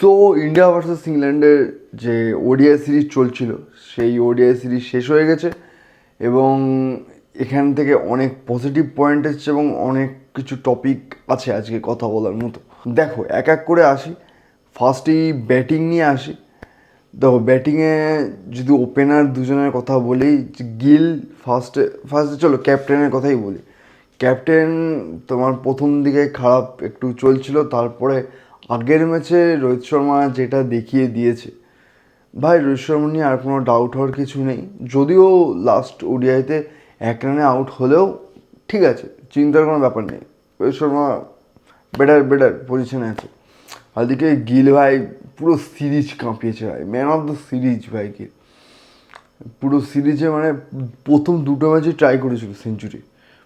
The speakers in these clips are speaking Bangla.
সো ইন্ডিয়া ভার্সেস ইংল্যান্ডের যে ওডিআই সিরিজ চলছিল সেই ওডিআই সিরিজ শেষ হয়ে গেছে এবং এখান থেকে অনেক পজিটিভ পয়েন্ট এসছে এবং অনেক কিছু টপিক আছে আজকে কথা বলার মতো। দেখো এক এক করে আসি, ফার্স্টেই ব্যাটিং নিয়ে আসি। দেখো ব্যাটিংয়ে যদি ওপেনার দুজনের কথা বলি, গিল ফার্স্টে চলো ক্যাপ্টেনের কথাই বলি। ক্যাপ্টেন তোমার প্রথম দিকে খারাপ একটু চলছিল, তারপরে আগের ম্যাচে রোহিত শর্মা যেটা দেখিয়ে দিয়েছে, ভাই রোহিত শর্মা নিয়ে আর কোনো ডাউট হওয়ার কিছু নেই। যদিও লাস্ট ওডিআইতে 1 রানে আউট হলেও ঠিক আছে, চিন্তার কোনো ব্যাপার নেই, রোহিত শর্মা বেটার পজিশনে আছে। আর দিকে গিল ভাই পুরো সিরিজ কাঁপিয়েছে ভাই, ম্যান অফ দ্য সিরিজ ভাই গিল। পুরো সিরিজে মানে প্রথম দুটো ম্যাচে ট্রাই করেছিল সেঞ্চুরি,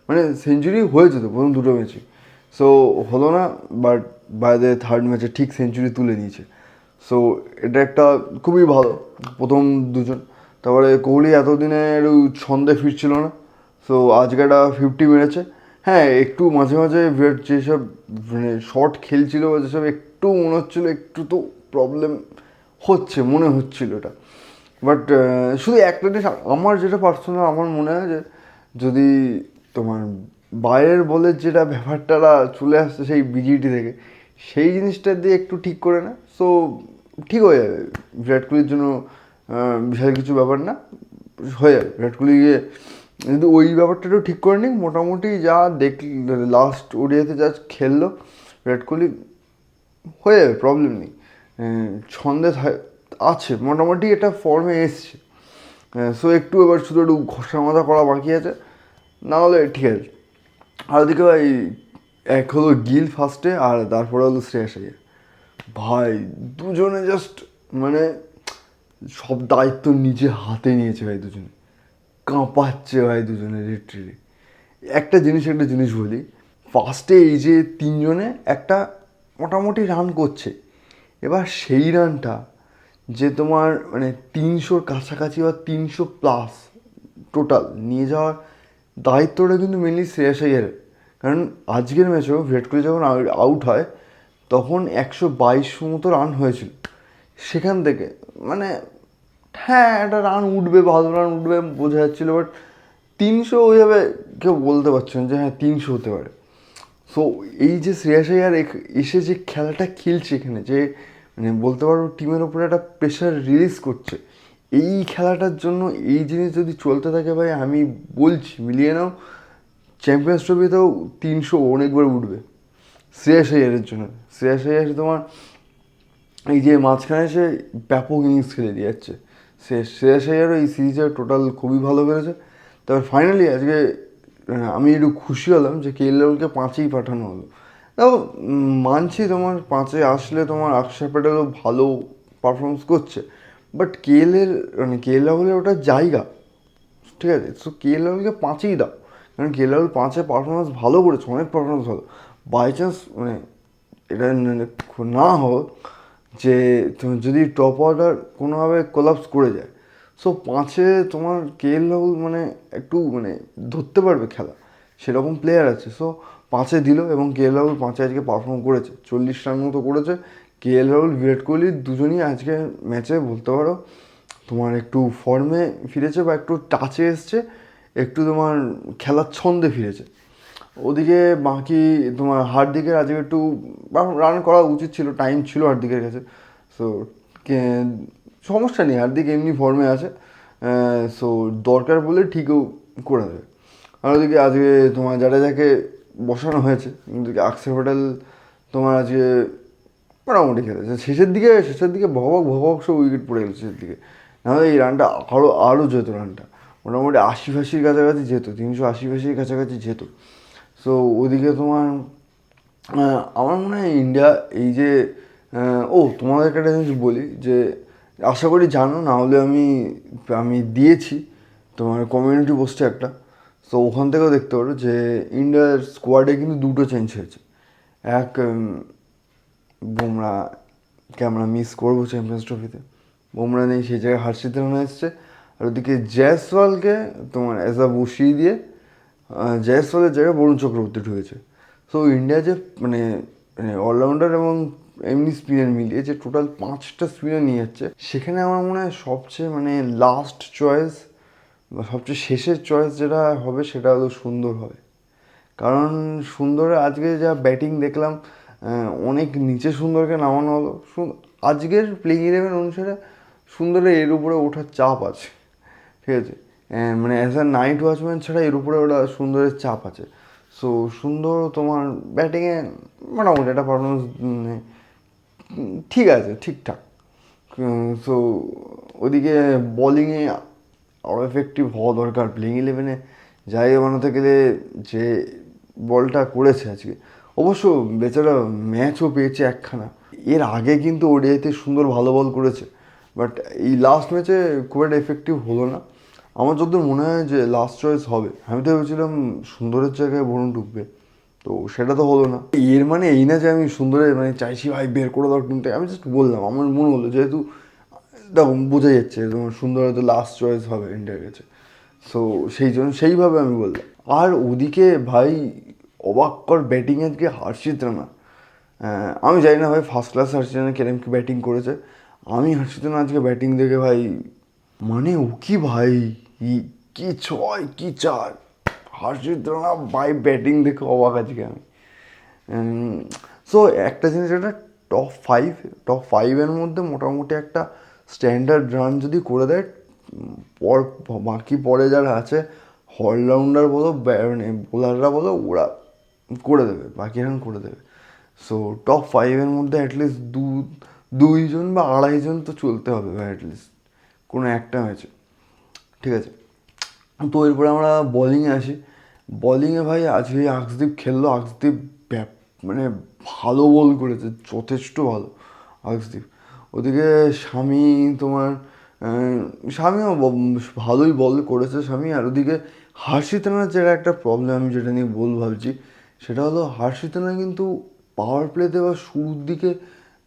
মানে সেঞ্চুরি হয়েছে তো প্রথম দুটো ম্যাচে, সো হলো না, বাট বাই দ্য থার্ড ম্যাচে ঠিক সেঞ্চুরি তুলে নিয়েছে। সো এটা একটা খুবই ভালো প্রথম দুজন। তারপরে কোহলি এতদিনে একটু ছন্দে ফিরছিল না, সো আজকে একটা 50 মেরেছে। হ্যাঁ একটু মাঝে মাঝে বিরাট যেসব মানে শর্ট খেলছিল বা যেসব একটু মনে হচ্ছিলো একটু তো প্রবলেম হচ্ছে মনে হচ্ছিল এটা, বাট শুধু একটা জিনিস আমার যেটা পার্সোনাল আমার মনে হয় যে যদি তোমার বাইরের বলের যেটা ব্যাপারটা চলে আসছে সেই বিজিটি থেকে, সেই জিনিসটা দিয়ে একটু ঠিক করে না, সো ঠিক হয়ে যাবে বিরাট কোহলির জন্য। বিশাল কিছু ব্যাপার না, হয়ে যাবে বিরাট কোহলিকে যদি ওই ব্যাপারটা একটু ঠিক করে নিক। মোটামুটি যা লাস্ট ওডিআইতে যা খেললো বিরাট কোহলি, হয়ে যাবে, প্রবলেম নেই। ছন্দে আছে মোটামুটি, এটা ফর্মে এসছে। সো একটু এবার শুধু একটু ঘষা মাজা করা বাকি আছে, না হলে ঠিক আছে। আর ওদিকে ভাই এক হলো গিল ফার্স্টে, আর তারপরে হলো শ্রেয়াস আইয়ার। ভাই দুজনে জাস্ট মানে সব দায়িত্ব নিজে হাতে নিয়েছে ভাই, দুজনে কাঁপাচ্ছে ভাই দুজনে লিটারেলি। একটা জিনিস বলি, ফার্স্টে এই যে তিনজনে একটা মোটামুটি রান করছে, এবার সেই রানটা যে তোমার মানে 300-র কাছাকাছি বা 300+ টোটাল নিয়ে যাওয়ার দায়িত্বটা কিন্তু মেনলি শ্রেয়াস আইয়ারের। কারণ আজকের ম্যাচেও বিরাট কোহলি যখন আউট হয় তখন 122 মতো রান হয়েছিল। সেখান থেকে মানে হ্যাঁ একটা রান উঠবে, ভালো রান উঠবে বোঝা যাচ্ছিলো, বাট 300 ওইভাবে কেউ বলতে পারছে না যে হ্যাঁ 300 হতে পারে। সো এই যে শ্রেয়াস আইয়ার এসে যে খেলাটা খেলছে এখানে, যে মানে বলতে পারো টিমের ওপরে একটা প্রেশার রিলিজ করছে, এই খেলাটার জন্য এই জিনিস যদি চলতে থাকে ভাই আমি বলছি মিলিয়ে নাও চ্যাম্পিয়ন্স ট্রফিতেও 300 অনেকবার উঠবে শ্রেয়াস আইয়ারের জন্য। শ্রেয়াস আইয়ার তোমার এই যে মাঝখানে এসে ব্যাপক ইনিংস খেলে দিয়ে যাচ্ছে, শ্রেয়াস আইয়ারও এই সিরিজে টোটাল খুবই ভালো করেছে। তারপর ফাইনালি আজকে আমি একটু খুশি হলাম যে কেএল রাহুলকে 5-এই পাঠানো হলো। দেখো মানছি তোমার 5-এ আসলে তোমার অক্ষর প্যাটেলও ভালো পারফরমেন্স করছে, বাট কেএল রাহুলের ওটা জায়গা, ঠিক আছে। সো কেএল রাহুলকে 5-এই দাও, কারণ কেএল রাহুল 5-এ পারফরমেন্স ভালো করেছে, অনেক পারফরমেন্স ভালো। বাই চান্স মানে এটা না হোক যে যদি টপ অর্ডার কোনোভাবে কোলাপস করে যায়, সো 5-এ তোমার কেএল রাহুল মানে একটু মানে ধরতে পারবে খেলা, সেরকম প্লেয়ার আছে। সো 5-এ দিল এবং কেএল রাহুল 5-এ আজকে পারফর্ম করেছে, 40 রান মতো করেছে। কেএল রাহুল বিরাট কোহলি দুজনই আজকে ম্যাচে বলতে পারো তোমার একটু ফর্মে ফিরেছে বা একটু টাচে এসছে, একটু তোমার খেলার ছন্দে ফিরেছে। ওদিকে বাকি তোমার হার্দিকের আজকে একটু রান করা উচিত ছিল, টাইম ছিল হার্দিকের কাছে। সো সমস্যা নেই, হার্দিক এমনি ফর্মে আছে, সো দরকার বলে ঠিকও করে দেবে। আর ওদিকে আজকে তোমার জাডেজাকে বসানো হয়েছে, কিন্তু অক্ষর প্যাটেল তোমার আজকে মোটামুটি খেলেছে। শেষের দিকে ভবক সব উইকেট পড়ে গেল শেষের দিকে, নাহলে এই রানটা আরও যেত, রানটা মোটামুটি 80-85-র কাছাকাছি যেত, 380-85-র কাছাকাছি যেত। সো ওদিকে তোমার আমার মনে হয় ইন্ডিয়া এই যে তোমাদেরকে একটা জিনিস বলি যে আশা করি জানো, না হলে আমি দিয়েছি তোমার কমিউনিটি পোস্টে একটা, সো ওখান থেকেও দেখতে পারো যে ইন্ডিয়ার স্কোয়াডে কিন্তু দুটো চেঞ্জ হয়েছে। এক বুমরাকে আমরা মিস করবো চ্যাম্পিয়ন্স ট্রফিতে, বুমরা নেই, সেই জায়গায় হর্ষিত রানা এসছে। আর ওদিকে জয়সওয়ালকে তোমার অ্যাজ আ বসিয়ে দিয়ে জয়সওয়ালের জায়গায় বরুণ চক্রবর্তী ঢুকেছে। সো ইন্ডিয়া যে মানে অলরাউন্ডার এবং এমনি স্পিনার মিলিয়ে যে টোটাল 5টা স্পিনার নিয়ে যাচ্ছে, সেখানে আমার মনে হয় সবচেয়ে মানে লাস্ট চয়েস বা সবচেয়ে শেষের চয়েস যেটা হবে সেটা হলো সুন্দর হবে। কারণ সুন্দরের আজকে যা ব্যাটিং দেখলাম, অনেক নিচে সুন্দরকে নামানো হলো। আজকের প্লেইং ইলেভেন অনুসারে সুন্দরের এর উপরে ওঠার চাপ আছে, ঠিক আছে। মানে অ্যাজ আ নাইট ওয়াচম্যান ছাড়া এর উপরে ওটা সুন্দরের চাপ আছে। সো সুন্দর তোমার ব্যাটিংয়ে মোটামুটি একটা পারফরমেন্স ঠিক আছে, ঠিকঠাক। সো ওদিকে বোলিংয়ে আরও এফেক্টিভ হওয়া দরকার। প্লেইং ইলেভেনে জায়গা বানাতে গেলে যে বলটা করেছে আজকে, অবশ্য বেচারা ম্যাচও পেয়েছে একখানা। এর আগে কিন্তু ওডিআইতে সুন্দর ভালো বল করেছে, বাট এই লাস্ট ম্যাচে খুব একটা এফেক্টিভ হলো না। আমার যতদূর মনে হয় যে লাস্ট চয়েস হবে। আমি তো ভেবেছিলাম সুন্দরের জায়গায় বরুণ ঢুকবে, তো সেটা তো হলো না। এর মানে এই না যে আমি সুন্দরের মানে চাইছি ভাই বের করে দাও টিমটা, আমি জাস্ট বললাম আমার মনে হলো যেহেতু দেখো বোঝা যাচ্ছে তোমার সুন্দর হয়তো লাস্ট চয়েস হবে ইন্ডিয়ার কাছে, সো সেই জন্য সেইভাবে আমি বললাম। আর ওদিকে ভাই অবাক্কর ব্যাটিং আজকে হর্ষিত রানা। আমি জানি না ভাই ফার্স্ট ক্লাস হর্ষিত রানা কেরম কি ব্যাটিং করেছে। আমি হর্ষিত রানা আজকে ব্যাটিং দেখে ভাই মানে ও কি ভাই, কি 6 কি 4, হর্ষিত রানা ভাই ব্যাটিং দেখে অবাক আজকে আমি। সো একটা জিনিস, এটা টপ 5-এর মধ্যে মোটামুটি একটা স্ট্যান্ডার্ড রান যদি করে দেয়, পর বাকি পরে যারা আছে অলরাউন্ডার বলো মানে বোলাররা বলো, ওরা করে দেবে, বাকি রান করে দেবে। সো টপ 5-এর মধ্যে অ্যাটলিস্ট দুইজন বা আড়াইজন তো চলতে হবে ভাই অ্যাটলিস্ট কোনো একটা ম্যাচে, ঠিক আছে। তো এরপরে আমরা বোলিংয়ে আসি। বোলিংয়ে ভাই আজকে আকসদীপ খেললো। আকসদীপ মানে ভালো বল করেছে, যথেষ্ট ভালো আকসদীপ। ওদিকে স্বামী তোমার স্বামীও ভালোই বল করেছে স্বামী। আর ওদিকে হর্ষিত রানার যেটা একটা প্রবলেম আমি যেটা নিয়ে ভাবছি, সেটা হলো হর্ষিত রানা কিন্তু পাওয়ার প্লেতে বা শুরুর দিকে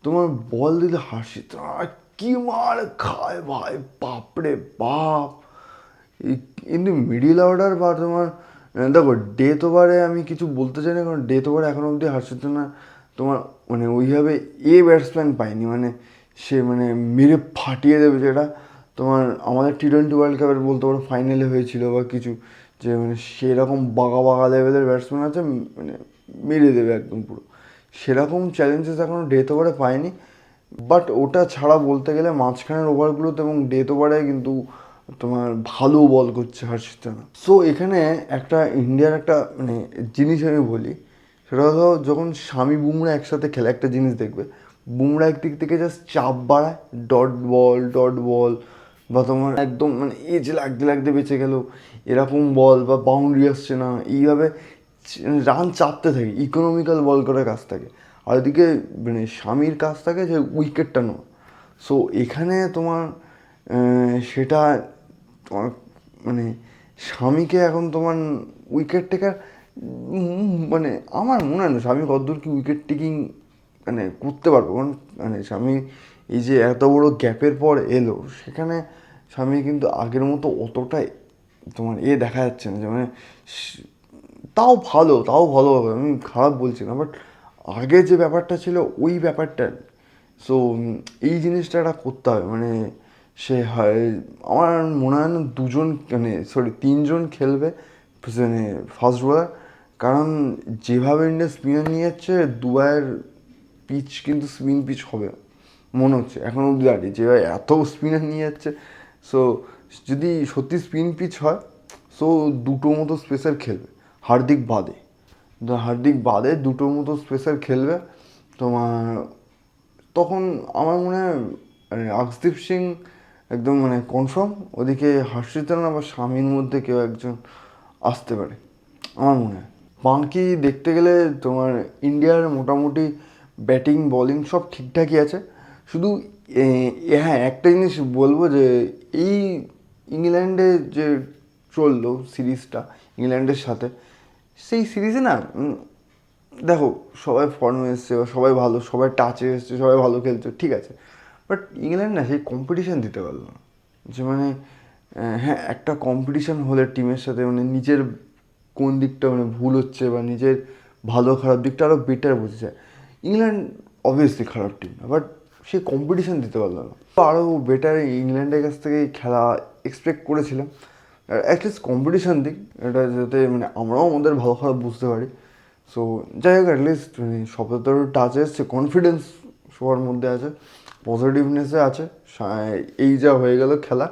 তোমার বল দিলে হর্ষিত রানা কি মার খায় ভাই, বাপরে বাপ। কিন্তু মিডিল অর্ডার বা তোমার দেখো ডেথ ওভারে আমি কিছু বলতে চাই না, কারণ ডেথ ওভারে এখনো অবধি হর্ষিত রানা তোমার মানে ওইভাবে ব্যাটসম্যান পায়নি, মানে সে মানে মেরে ফাটিয়ে দেবে, যেটা তোমার আমাদের T20 ওয়ার্ল্ড কাপের বলতে পারো ফাইনালে হয়েছিল বা কিছু, যে মানে সেরকম বাঁকা বাঁকা লেভেলের ব্যাটসম্যান আছে, মানে মেরে দেবে একদম পুরো। সেরকম চ্যালেঞ্জেস এখনও ডেথ ওভারে পায়নি। বাট ওটা ছাড়া বলতে গেলে মাঝখানের ওভারগুলোতে এবং ডেথ ওভারে কিন্তু তোমার ভালো বল করছে হর্ষিত রানা। সো এখানে একটা ইন্ডিয়ার একটা মানে জিনিস আমি বলি, সেটা হলো যখন শামি বুমরা একসাথে খেলে একটা জিনিস দেখবে, বুমরা একদিক থেকে জাস্ট চাপ বাড়ায়, ডট বল বা তোমার একদম মানে এজ লাগতে লাগতে বেঁচে গেল এরকম বল, বা বাউন্ডারি আসছে না, এইভাবে রান চাপতে থাকে, ইকোনমিক্যাল বল করার কাজ থাকে। আর ওদিকে মানে স্বামীর কাজ থাকে যে উইকেটটা নেওয়া। সো এখানে তোমার সেটা তোমার মানে স্বামীকে এখন তোমার উইকেট টেকার মানে আমার মনে হয় না স্বামী কতদূর কি উইকেট টেকিং মানে করতে পারবো। কারণ মানে স্বামী এই যে এত বড় গ্যাপের পর এলো, সেখানে স্বামী কিন্তু আগের মতো অতটাই তোমার দেখা যাচ্ছে না, যে মানে তাও ভালো হবে, আমি খারাপ বলছি না, বাট আগে যে ব্যাপারটা ছিল ওই ব্যাপারটা। সো এই জিনিসটা একটা করতে হবে, মানে সে হয় আমার মনে হয় না তিনজন খেলবে মানে ফাস্ট বোলার। কারণ যেভাবে ইন্ডিয়া স্পিনার নিয়ে যাচ্ছে দুবাইয়ের পিচ কিন্তু স্পিন পিচ হবে মনে হচ্ছে এখন অব্দি দাঁড়িয়ে, যেভাবে এত স্পিনার নিয়ে যাচ্ছে। সো যদি সত্যি স্পিন পিচ হয়, সো দুটো মতো স্পেসার খেলবে হার্দিক বাদে দুটোর মতো স্পেসার খেলবে তোমার। তখন আমার মনে হয় মানে আকসদীপ সিং একদম মানে কনফার্ম, ওদিকে হর্ষিত রানা বা স্বামীর মধ্যে কেউ একজন আসতে পারে আমার মনে হয়। বাকি দেখতে গেলে তোমার ইন্ডিয়ার মোটামুটি ব্যাটিং বোলিং সব ঠিকঠাকই আছে। শুধু হ্যাঁ একটা জিনিস বলবো যে এই ইংল্যান্ডে যে চললো সিরিজটা ইংল্যান্ডের সাথে, সেই সিরিজে না দেখো সবাই ফর্মে এসছে বা সবাই ভালো, সবাই টাচে এসছে, সবাই ভালো খেলছে, ঠিক আছে। বাট ইংল্যান্ড না সেই কম্পিটিশান দিতে পারলো না, যে মানে হ্যাঁ একটা কম্পিটিশান হলে টিমের সাথে মানে নিজের কোন দিকটা মানে ভুল হচ্ছে বা নিজের ভালো খারাপ দিকটা আরও বেটার বোঝা যায়। ইংল্যান্ড অবভিয়াসলি খারাপ টিম না, বাট সে কম্পিটিশন দিতে পারলো না। আরও বেটার ইংল্যান্ডের কাছ থেকে খেলা এক্সপেক্ট করেছিলাম, অ্যাটলিস্ট কম্পিটিশান দিক, এটা যাতে মানে আমরাও আমাদের ভালো খারাপ বুঝতে পারি। সো যাই হোক, অ্যাটলিস্ট মানে সবেতেও টাচ এসছে, কনফিডেন্স সবার মধ্যে আছে, পজিটিভনেসে আছে। এই যা হয়ে গেল খেলা,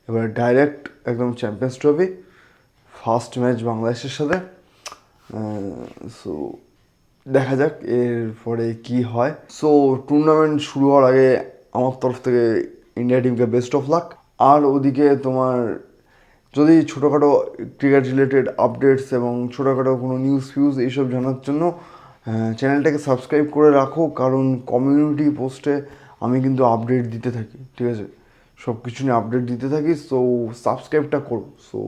এবার ডাইরেক্ট একদম চ্যাম্পিয়ন্স ট্রফি, ফার্স্ট ম্যাচ বাংলাদেশের সাথে। সো দেখা যাক এরপরে কি হয়। সো টুর্নামেন্ট শুরু হওয়ার আগে আমার তরফ থেকে ইন্ডিয়া টিমকে বেস্ট অফ লাক। আর ওদিকে তোমার যদি ছোটোখাটো ক্রিকেট রিলেটেড আপডেটস এবং ছোটোখাটো কোনো নিউজ ফিউজ এইসব জানার জন্য চ্যানেলটাকে সাবস্ক্রাইব করে রাখো, কারণ কমিউনিটি পোস্টে আমি কিন্তু আপডেট দিতে থাকি, ঠিক আছে, সব কিছু নিয়ে আপডেট দিতে থাকি। সো সাবস্ক্রাইবটা করো, সো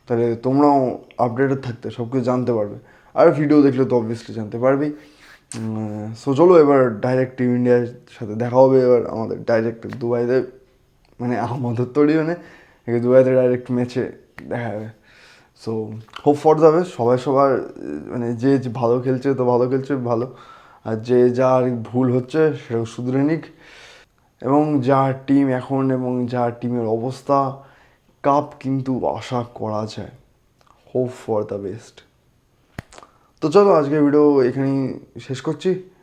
তাহলে তোমরাও আপডেটেড থাকতে সব কিছু জানতে পারবে, আর ভিডিও দেখলে তো অবভিয়াসলি জানতে পারবেই। সো চলো এবার ডাইরেক্ট টিম ইন্ডিয়ার সাথে দেখা হবে এবার আমাদের ডাইরেক্ট দুবাইতে, মানে আমাদের তৈরি মানে দুবাইতে ডাইরেক্ট ম্যাচে দেখা যাবে। So hope for the best, সবাই সবার মানে যে ভালো খেলছে তো ভালো খেলছে ভালো, আর যে যার ভুল হচ্ছে সেটাও শুধরে নিক। এবং যার টিম এখন এবং যার টিমের অবস্থা, কাপ কিন্তু আশা করা যায়। Hope for the best. তো চলো আজকের ভিডিও এখানেই শেষ করছি।